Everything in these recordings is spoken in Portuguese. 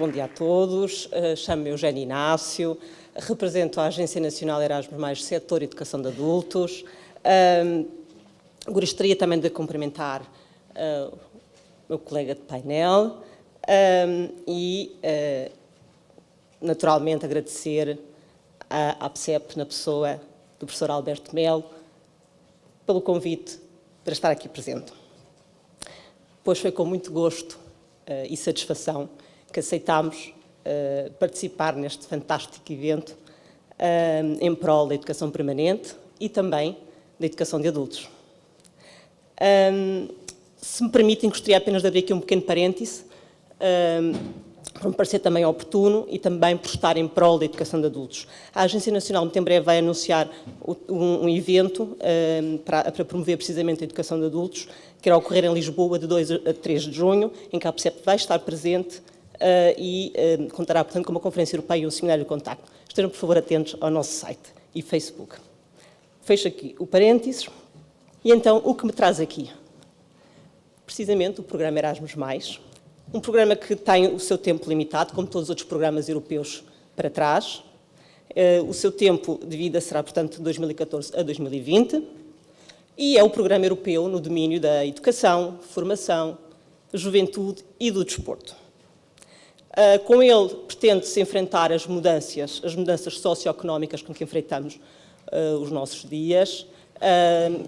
bom dia a todos. Chamo-me Eugénia Inácio, represento a Agência Nacional Erasmus+, Setor Educação de Adultos. Gostaria também de cumprimentar o meu colega de painel e, naturalmente, agradecer à APSEP, na pessoa do professor Alberto Melo, pelo convite para estar aqui presente. Pois foi com muito gosto e satisfação que aceitámos participar neste fantástico evento em prol da educação permanente e também da educação de adultos. Se me permitem, gostaria apenas de abrir aqui um pequeno parêntese, por me parecer também oportuno e também por estar em prol da educação de adultos. A Agência Nacional, muito em breve, vai anunciar um evento para promover precisamente a educação de adultos, que irá ocorrer em Lisboa de 2 a 3 de junho, em que a APSEP vai estar presente e contará, portanto, com uma conferência europeia e um seminário de contacto. Estejam, por favor, atentos ao nosso site e Facebook. Fecho aqui o parênteses. E então, o que me traz aqui? Precisamente o programa Erasmus+, um programa que tem o seu tempo limitado, como todos os outros programas europeus para trás. O seu tempo de vida será, portanto, de 2014 a 2020. E é o programa europeu no domínio da educação, formação, juventude e do desporto. Com ele, pretende-se enfrentar as mudanças socioeconómicas com que enfrentamos os nossos dias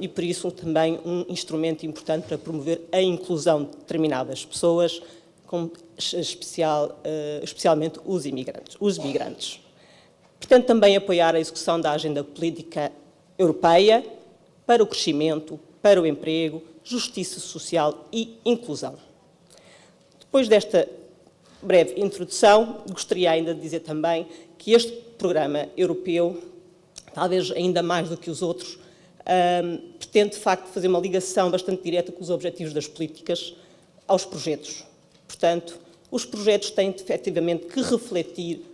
e, por isso, também um instrumento importante para promover a inclusão de determinadas pessoas, especialmente os imigrantes. Pretende também apoiar a execução da agenda política europeia para o crescimento, para o emprego, justiça social e inclusão. Depois desta breve introdução, gostaria ainda de dizer também que este programa europeu, talvez ainda mais do que os outros, pretende, de facto, fazer uma ligação bastante direta com os objetivos das políticas aos projetos. Portanto, os projetos têm, efetivamente, que refletir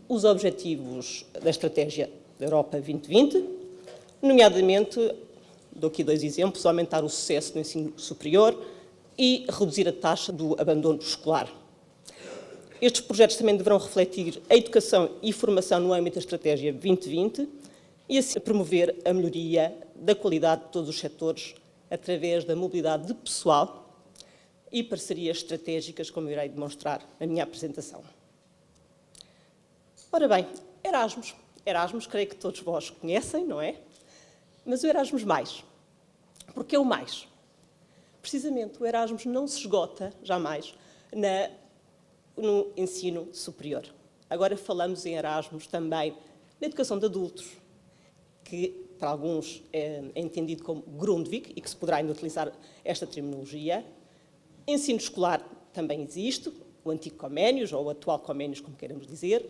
os objetivos da Estratégia da Europa 2020, nomeadamente, dou aqui 2 exemplos, aumentar o sucesso no ensino superior e reduzir a taxa do abandono escolar. Estes projetos também deverão refletir a educação e formação no âmbito da Estratégia 2020 e assim promover a melhoria da qualidade de todos os setores através da mobilidade de pessoal e parcerias estratégicas, como irei demonstrar na minha apresentação. Ora bem, Erasmus. Erasmus, creio que todos vós conhecem, não é? Mas o Erasmus+. Porquê o mais? Precisamente, o Erasmus não se esgota, jamais, no ensino superior. Agora falamos em Erasmus também na educação de adultos, que para alguns é entendido como Grundvik e que se poderá ainda utilizar esta terminologia. Ensino escolar também existe, o antigo Comenius, ou o atual Comenius, como queiramos dizer.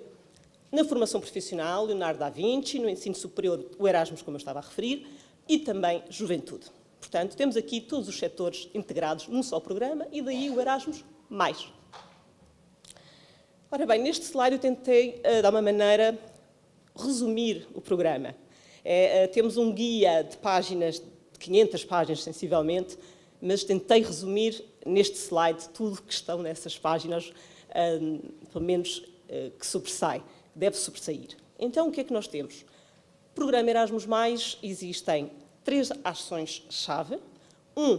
Na formação profissional, Leonardo da Vinci, no ensino superior, o Erasmus, como eu estava a referir, e também juventude. Portanto, temos aqui todos os setores integrados num só programa e daí o Erasmus+. Ora bem, neste slide eu tentei, de alguma maneira, resumir o programa. Temos um guia de páginas, de 500 páginas, sensivelmente, mas tentei resumir neste slide tudo que estão nessas páginas, pelo menos que sobressai, deve sobressair. Então, o que é que nós temos? Programa Erasmus+, existem 3 ações-chave.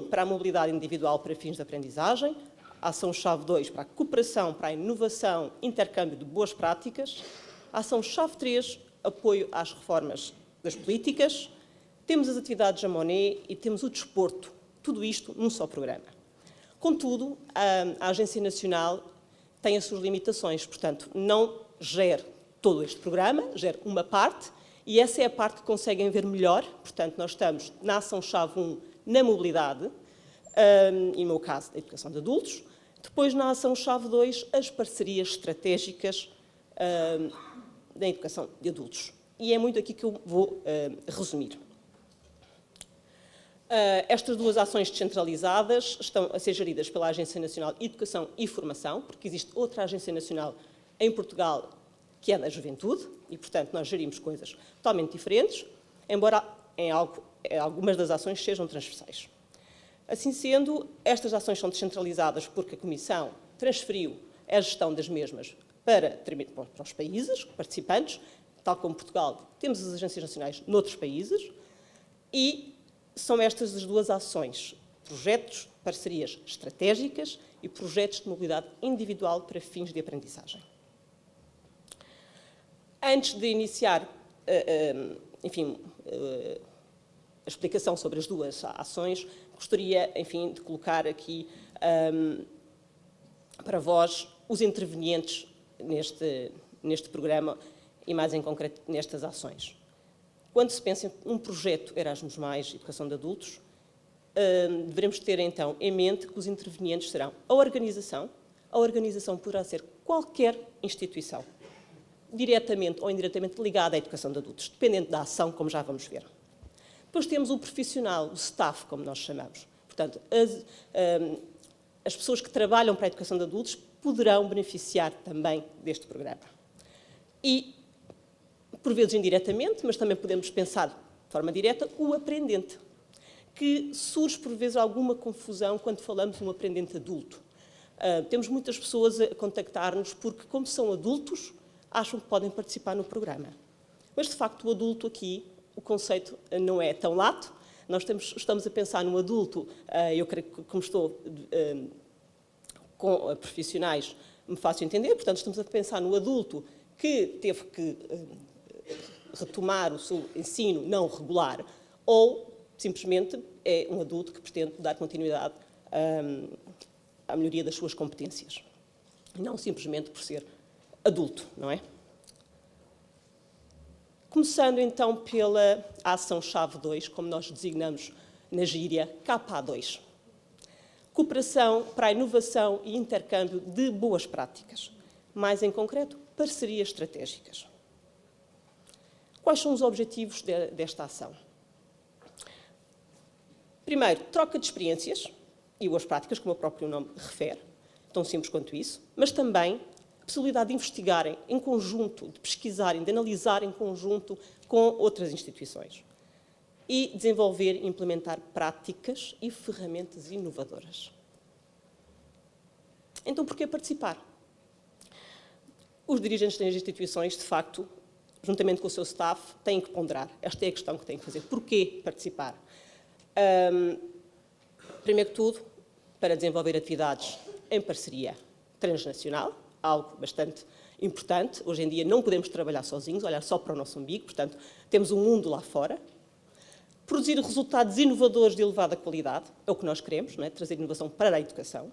Para a mobilidade individual para fins de aprendizagem. Ação-chave 2 para a cooperação, para a inovação, intercâmbio de boas práticas. Ação-chave 3, apoio às reformas das políticas. Temos as atividades à Monnet e temos o desporto. Tudo isto num só programa. Contudo, a Agência Nacional tem as suas limitações, portanto, não gera todo este programa, gera uma parte, e essa é a parte que conseguem ver melhor. Portanto, nós estamos na ação-chave 1, na mobilidade, e no meu caso, da educação de adultos. Depois, na ação-chave 2, as parcerias estratégicas da educação de adultos. E é muito aqui que eu vou resumir. Estas 2 ações descentralizadas estão a ser geridas pela Agência Nacional de Educação e Formação, porque existe outra Agência Nacional em Portugal que é da juventude, e, portanto, nós gerimos coisas totalmente diferentes, embora algumas das ações sejam transversais. Assim sendo, estas ações são descentralizadas porque a Comissão transferiu a gestão das mesmas para os países participantes, tal como Portugal, temos as agências nacionais noutros países, e são estas as duas ações: projetos, parcerias estratégicas e projetos de mobilidade individual para fins de aprendizagem. Antes de iniciar, a explicação sobre as duas ações, gostaria, enfim, de colocar aqui para vós os intervenientes neste programa e, mais em concreto, nestas ações. Quando se pensa em um projeto Erasmus+, Educação de Adultos, devemos ter, então, em mente que os intervenientes serão a organização. A organização poderá ser qualquer instituição, diretamente ou indiretamente ligada à educação de adultos, dependendo da ação, como já vamos ver. Depois temos o profissional, o staff, como nós chamamos. Portanto, as pessoas que trabalham para a educação de adultos poderão beneficiar também deste programa. E, por vezes indiretamente, mas também podemos pensar de forma direta, o aprendente, que surge por vezes alguma confusão quando falamos de um aprendente adulto. Temos muitas pessoas a contactar-nos porque, como são adultos, acham que podem participar no programa. Mas, de facto, o adulto aqui, o conceito não é tão lato. Nós estamos a pensar num adulto, eu creio que, como estou com profissionais, me fácil entender, portanto, estamos a pensar no adulto que teve que retomar o seu ensino não regular, ou simplesmente é um adulto que pretende dar continuidade à melhoria das suas competências. Não simplesmente por ser adulto, não é? Começando então pela ação-chave 2, como nós designamos na gíria, KA2. Cooperação para a inovação e intercâmbio de boas práticas. Mais em concreto, parcerias estratégicas. Quais são os objetivos desta ação? Primeiro, troca de experiências e boas práticas, como o próprio nome refere, tão simples quanto isso, mas também a possibilidade de investigarem em conjunto, de pesquisarem, de analisar em conjunto com outras instituições e desenvolver e implementar práticas e ferramentas inovadoras. Então, por que participar? Os dirigentes das instituições, de facto, juntamente com o seu staff, têm que ponderar. Esta é a questão que têm que fazer. Porquê participar? Primeiro que tudo, para desenvolver atividades em parceria transnacional, algo bastante importante. Hoje em dia não podemos trabalhar sozinhos, olhar só para o nosso umbigo, portanto, temos um mundo lá fora. Produzir resultados inovadores de elevada qualidade, é o que nós queremos, não é? Trazer inovação para a educação.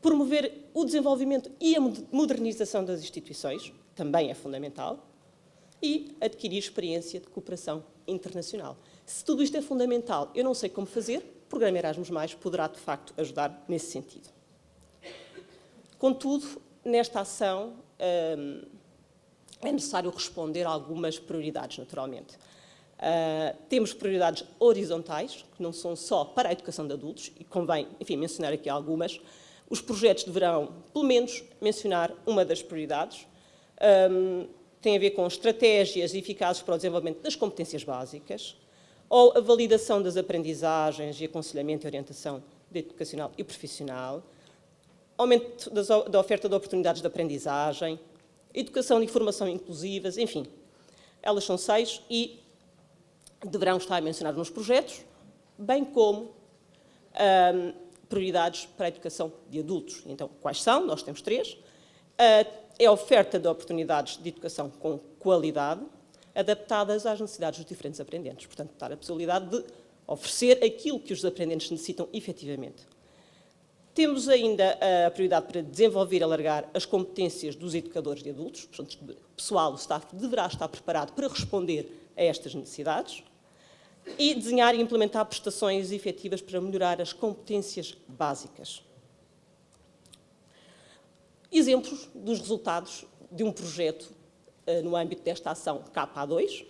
Promover o desenvolvimento e a modernização das instituições, também é fundamental. E adquirir experiência de cooperação internacional. Se tudo isto é fundamental, eu não sei como fazer, o programa Erasmus+, poderá, de facto, ajudar nesse sentido. Contudo, nesta ação, é necessário responder a algumas prioridades, naturalmente. Temos prioridades horizontais, que não são só para a educação de adultos, e convém, enfim, mencionar aqui algumas. Os projetos deverão, pelo menos, mencionar uma das prioridades. Tem a ver com estratégias eficazes para o desenvolvimento das competências básicas, ou a validação das aprendizagens e aconselhamento e orientação educacional e profissional, aumento da oferta de oportunidades de aprendizagem, educação e formação inclusivas, enfim. Elas são 6 e deverão estar mencionadas nos projetos, bem como prioridades para a educação de adultos. Então, quais são? Nós temos 3. É a oferta de oportunidades de educação com qualidade, adaptadas às necessidades dos diferentes aprendentes. Portanto, dar a possibilidade de oferecer aquilo que os aprendentes necessitam efetivamente. Temos ainda a prioridade para desenvolver e alargar as competências dos educadores de adultos. Portanto, o pessoal, o staff, deverá estar preparado para responder a estas necessidades. E desenhar e implementar prestações efetivas para melhorar as competências básicas. Exemplos dos resultados de um projeto no âmbito desta ação KA2.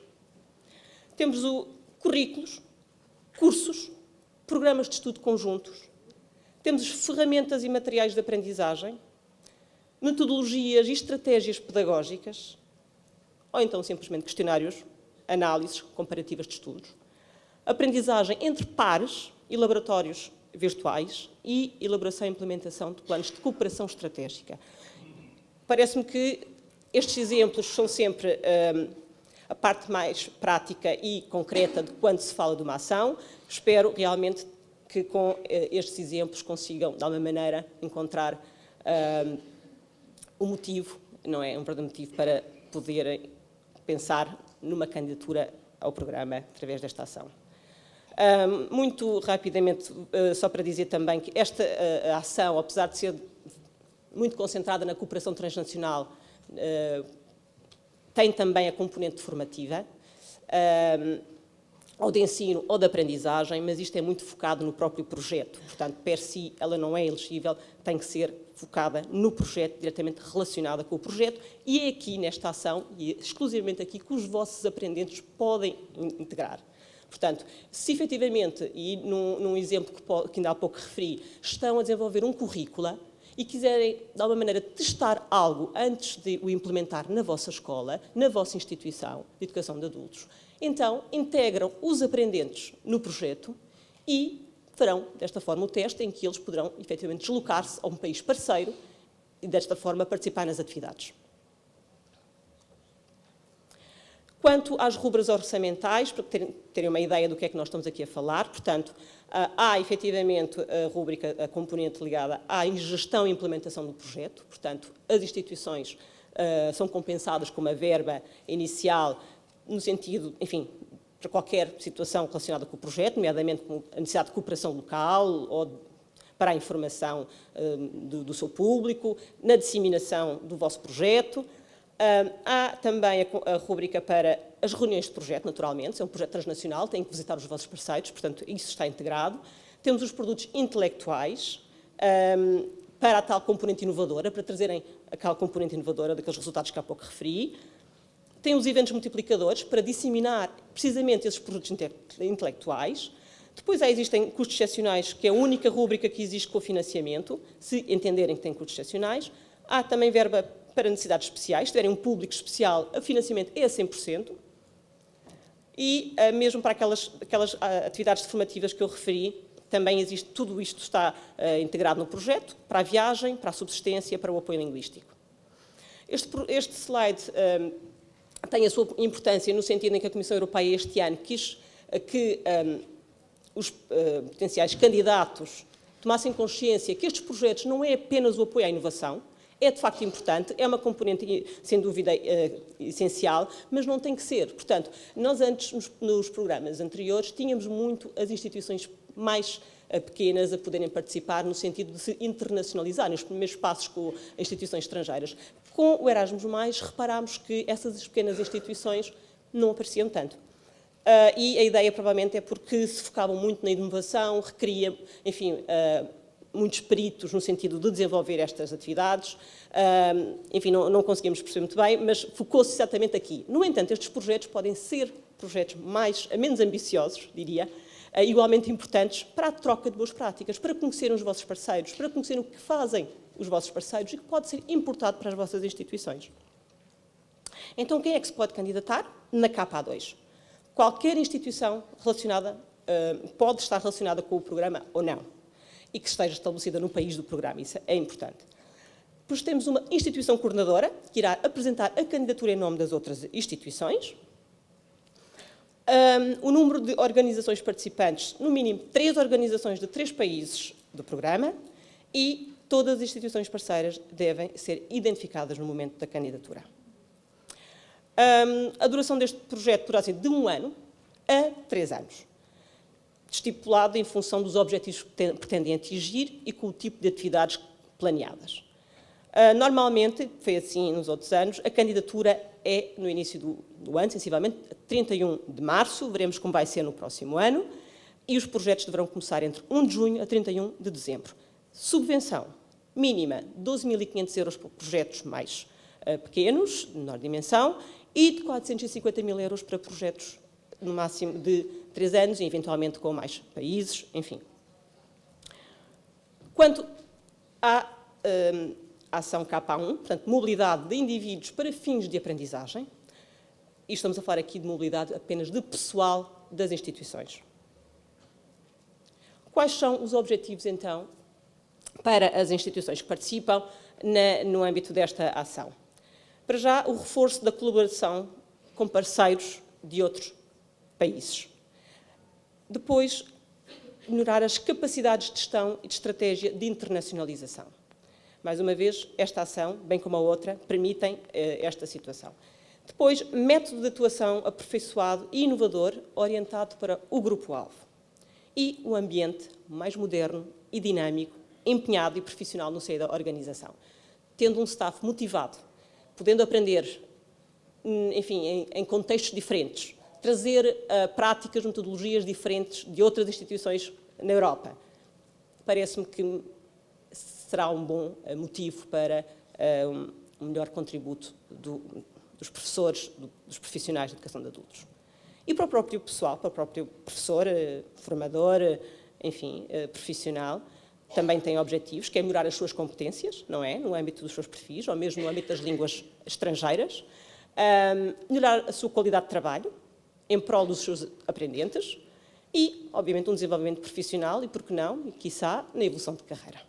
Temos currículos, cursos, programas de estudo conjuntos. Temos ferramentas e materiais de aprendizagem, metodologias e estratégias pedagógicas, ou então simplesmente questionários, análises comparativas de estudos, aprendizagem entre pares e laboratórios virtuais e elaboração e implementação de planos de cooperação estratégica. Parece-me que estes exemplos são sempre a parte mais prática e concreta de quando se fala de uma ação. Espero realmente que com estes exemplos consigam, de alguma maneira, encontrar o motivo, não é um verdadeiro motivo, para poderem pensar numa candidatura ao programa através desta ação. Muito rapidamente, só para dizer também que esta ação, apesar de ser muito concentrada na cooperação transnacional, tem também a componente formativa, ou de ensino ou de aprendizagem, mas isto é muito focado no próprio projeto. Portanto, per si, ela não é elegível, tem que ser focada no projeto, diretamente relacionada com o projeto, e é aqui, nesta ação, e exclusivamente aqui, que os vossos aprendentes podem integrar. Portanto, se efetivamente, e num exemplo que ainda há pouco referi, estão a desenvolver um currículo e quiserem, de alguma maneira, testar algo antes de o implementar na vossa escola, na vossa instituição de educação de adultos, então integram os aprendentes no projeto e farão, desta forma, o teste em que eles poderão, efetivamente, deslocar-se a um país parceiro e, desta forma, participar nas atividades. Quanto às rubricas orçamentais, para terem uma ideia do que é que nós estamos aqui a falar, portanto, há efetivamente a rúbrica, a componente ligada à gestão e implementação do projeto, portanto, as instituições são compensadas com uma verba inicial no sentido, enfim, para qualquer situação relacionada com o projeto, nomeadamente com a necessidade de cooperação local ou para a informação do seu público, na disseminação do vosso projeto. Há também a rúbrica para as reuniões de projeto, naturalmente, é um projeto transnacional, tem que visitar os vossos parceiros, portanto, isso está integrado. Temos os produtos intelectuais, para a tal componente inovadora, para trazerem aquela componente inovadora daqueles resultados que há pouco referi. Tem os eventos multiplicadores, para disseminar precisamente esses produtos intelectuais. Depois existem custos excepcionais, que é a única rúbrica que existe com o financiamento, se entenderem que tem custos excepcionais. Há também verba para necessidades especiais, se tiverem um público especial, o financiamento é a 100%. E mesmo para aquelas atividades formativas que eu referi, também existe, tudo isto está integrado no projeto, para a viagem, para a subsistência, para o apoio linguístico. Este slide tem a sua importância no sentido em que a Comissão Europeia este ano quis que os potenciais candidatos tomassem consciência que estes projetos não é apenas o apoio à inovação, é de facto importante, é uma componente, sem dúvida, essencial, mas não tem que ser. Portanto, nós antes, nos programas anteriores, tínhamos muito as instituições mais pequenas a poderem participar no sentido de se internacionalizarem, os primeiros passos com instituições estrangeiras. Com o Erasmus+, reparámos que essas pequenas instituições não apareciam tanto. E a ideia, provavelmente, é porque se focavam muito na inovação, requeria, enfim, muitos peritos no sentido de desenvolver estas atividades. Enfim, não conseguimos perceber muito bem, mas focou-se exatamente aqui. No entanto, estes projetos podem ser projetos menos ambiciosos, diria, igualmente importantes para a troca de boas práticas, para conhecerem os vossos parceiros, para conhecerem o que fazem os vossos parceiros e que pode ser importado para as vossas instituições. Então, quem é que se pode candidatar? Na capa A2. Qualquer instituição relacionada, pode estar relacionada com o programa ou não, e que esteja estabelecida no país do programa, isso é importante. Depois temos uma instituição coordenadora, que irá apresentar a candidatura em nome das outras instituições. O número de organizações participantes, no mínimo 3 organizações de 3 países do programa, e todas as instituições parceiras devem ser identificadas no momento da candidatura. A duração deste projeto poderá ser de 1 ano a 3 anos, estipulado em função dos objetivos que pretendem atingir e com o tipo de atividades planeadas. Normalmente, foi assim nos outros anos, a candidatura é no início do ano, sensivelmente, 31 de março, veremos como vai ser no próximo ano, e os projetos deverão começar entre 1 de junho a 31 de dezembro. Subvenção mínima, 12.500 euros por projetos mais pequenos, de menor dimensão, e de 450 mil euros para projetos no máximo de 3 anos, e eventualmente com mais países, enfim. Quanto à ação K1, portanto, mobilidade de indivíduos para fins de aprendizagem, e estamos a falar aqui de mobilidade apenas de pessoal das instituições. Quais são os objetivos, então, para as instituições que participam? no âmbito desta ação. Para já, o reforço da colaboração com parceiros de outros países. Depois, melhorar as capacidades de gestão e de estratégia de internacionalização. Mais uma vez, esta ação, bem como a outra, permitem esta situação. Depois, método de atuação aperfeiçoado e inovador, orientado para o grupo-alvo. E o ambiente mais moderno e dinâmico, empenhado e profissional no seio da organização. Tendo um staff motivado, podendo aprender, enfim, em contextos diferentes, trazer práticas, metodologias diferentes de outras instituições na Europa. Parece-me que será um bom motivo para um melhor contributo dos professores, dos profissionais de educação de adultos. E para o próprio pessoal, para o próprio professor, formador, enfim, profissional, também tem objetivos, que é melhorar as suas competências, não é? No âmbito dos seus perfis, ou mesmo no âmbito das línguas estrangeiras, melhorar a sua qualidade de trabalho, em prol dos seus aprendentes, e, obviamente, um desenvolvimento profissional e, por que não, e quiçá, na evolução de carreira.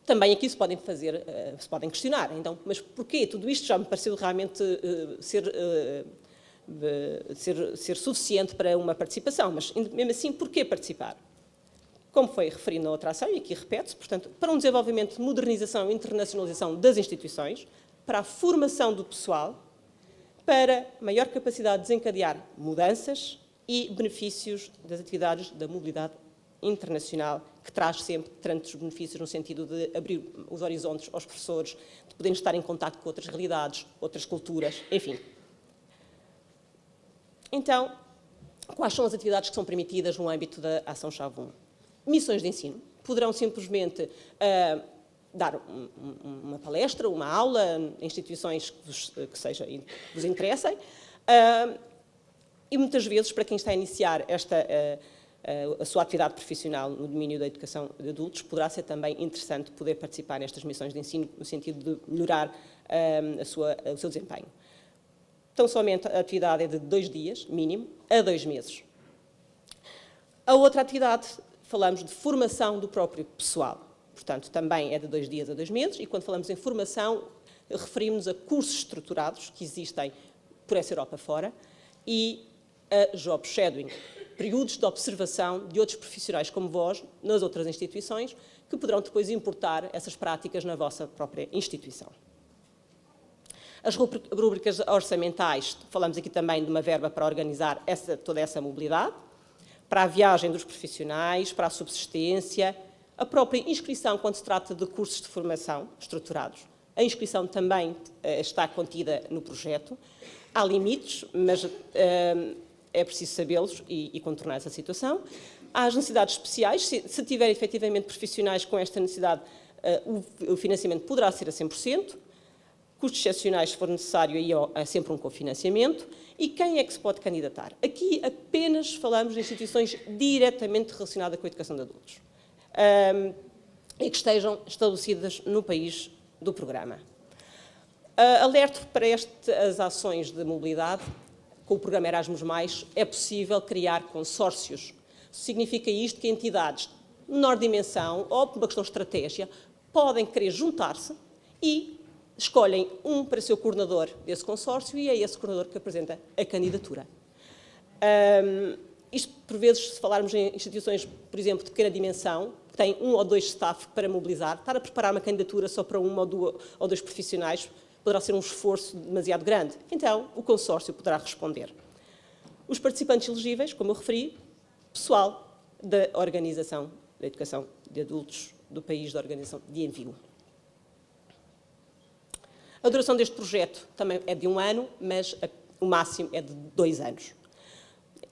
Também aqui se podem questionar, então, mas porquê? Tudo isto já me pareceu realmente ser suficiente para uma participação, mas mesmo assim, porquê participar? Como foi referido na outra ação, e aqui repete-se, portanto, para um desenvolvimento de modernização e internacionalização das instituições, para a formação do pessoal, para maior capacidade de desencadear mudanças e benefícios das atividades da mobilidade internacional, que traz sempre tantos benefícios no sentido de abrir os horizontes aos professores, de poderem estar em contacto com outras realidades, outras culturas, enfim. Então, quais são as atividades que são permitidas no âmbito da Ação-Chave 1? Missões de ensino. Poderão simplesmente dar uma palestra, uma aula em instituições que vos interessem, e muitas vezes, para quem está a iniciar a sua atividade profissional no domínio da educação de adultos, poderá ser também interessante poder participar nestas missões de ensino, no sentido de melhorar o seu desempenho. Então, somente a atividade é de 2 dias, mínimo, a 2 meses. A outra atividade, falamos de formação do próprio pessoal. Portanto, também é de 2 dias a 2 meses, e quando falamos em formação, referimos a cursos estruturados que existem por essa Europa fora e a job shadowing, períodos de observação de outros profissionais como vós, nas outras instituições, que poderão depois importar essas práticas na vossa própria instituição. As rubricas orçamentais, falamos aqui também de uma verba para organizar toda essa mobilidade, para a viagem dos profissionais, para a subsistência, a própria inscrição quando se trata de cursos de formação estruturados. A inscrição também está contida no projeto. Há limites, mas é preciso sabê-los e contornar essa situação. Há as necessidades especiais. Se tiver efetivamente profissionais com esta necessidade, o financiamento poderá ser a 100%. Custos excepcionais, se for necessário, aí há sempre um cofinanciamento. E quem é que se pode candidatar? Aqui apenas falamos de instituições diretamente relacionadas com a educação de adultos e que estejam estabelecidas no país do programa. Alerto para estas ações de mobilidade, com o programa Erasmus+, é possível criar consórcios. Significa isto que entidades de menor dimensão, ou por uma questão de estratégia, podem querer juntar-se e escolhem um para ser o coordenador desse consórcio e é esse coordenador que apresenta a candidatura. Isto, por vezes, se falarmos em instituições, por exemplo, de pequena dimensão, que têm 1 ou 2 staff para mobilizar, estar a preparar uma candidatura só para 1 ou 2 profissionais poderá ser um esforço demasiado grande. Então, o consórcio poderá responder. Os participantes elegíveis, como eu referi, pessoal da Organização da Educação de Adultos do país da Organização de Envio. A duração deste projeto também é de 1 ano, mas o máximo é de 2 anos.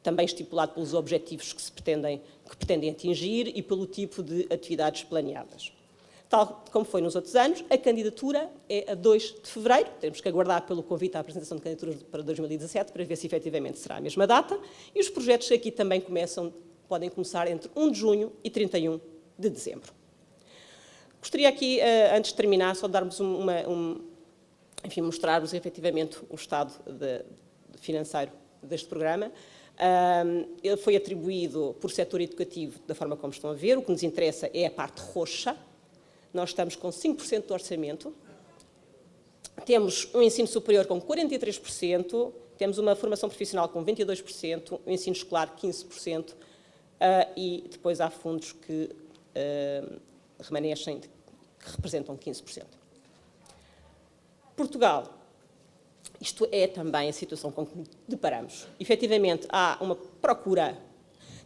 Também estipulado pelos objetivos que pretendem atingir e pelo tipo de atividades planeadas. Tal como foi nos outros anos, a candidatura é a 2 de fevereiro. Temos que aguardar pelo convite à apresentação de candidaturas para 2017 para ver se efetivamente será a mesma data. E os projetos aqui também podem começar entre 1 de junho e 31 de dezembro. Gostaria aqui, antes de terminar, só darmos mostrar-vos efetivamente o estado financeiro deste programa. Ele foi atribuído por setor educativo da forma como estão a ver. O que nos interessa é a parte roxa. nós estamos com 5% do orçamento, temos um ensino superior com 43%, temos uma formação profissional com 22%, o ensino escolar 15%, e depois há fundos que remanescem, que representam 15%. Portugal, isto é também a situação com que nos deparamos. Efetivamente, há uma procura,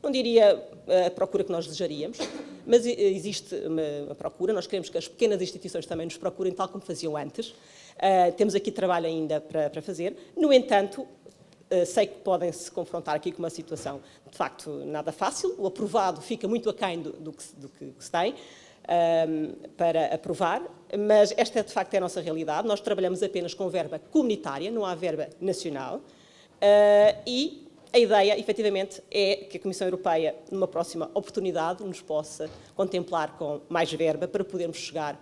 não diria a procura que nós desejaríamos, mas existe uma procura. Nós queremos que as pequenas instituições também nos procurem, tal como faziam antes. Temos aqui trabalho ainda para fazer. No entanto, sei que podem se confrontar aqui com uma situação, de facto, nada fácil. O aprovado fica muito aquém do que se tem para aprovar, mas esta, de facto, é a nossa realidade. Nós trabalhamos apenas com verba comunitária, não há verba nacional, e a ideia, efetivamente, é que a Comissão Europeia, numa próxima oportunidade, nos possa contemplar com mais verba para podermos chegar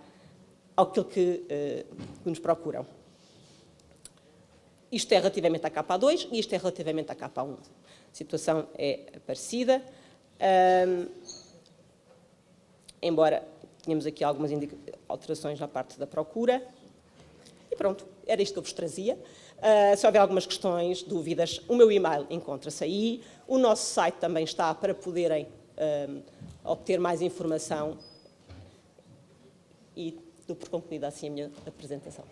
àquilo que nos procuram. Isto é relativamente à capa 2 e isto é relativamente à capa 1. A situação é parecida, embora tenhamos aqui algumas alterações na parte da procura. E pronto, era isto que eu vos trazia. Se houver algumas questões, dúvidas, o meu e-mail encontra-se aí. O nosso site também está para poderem obter mais informação. E dou por concluída assim a minha apresentação.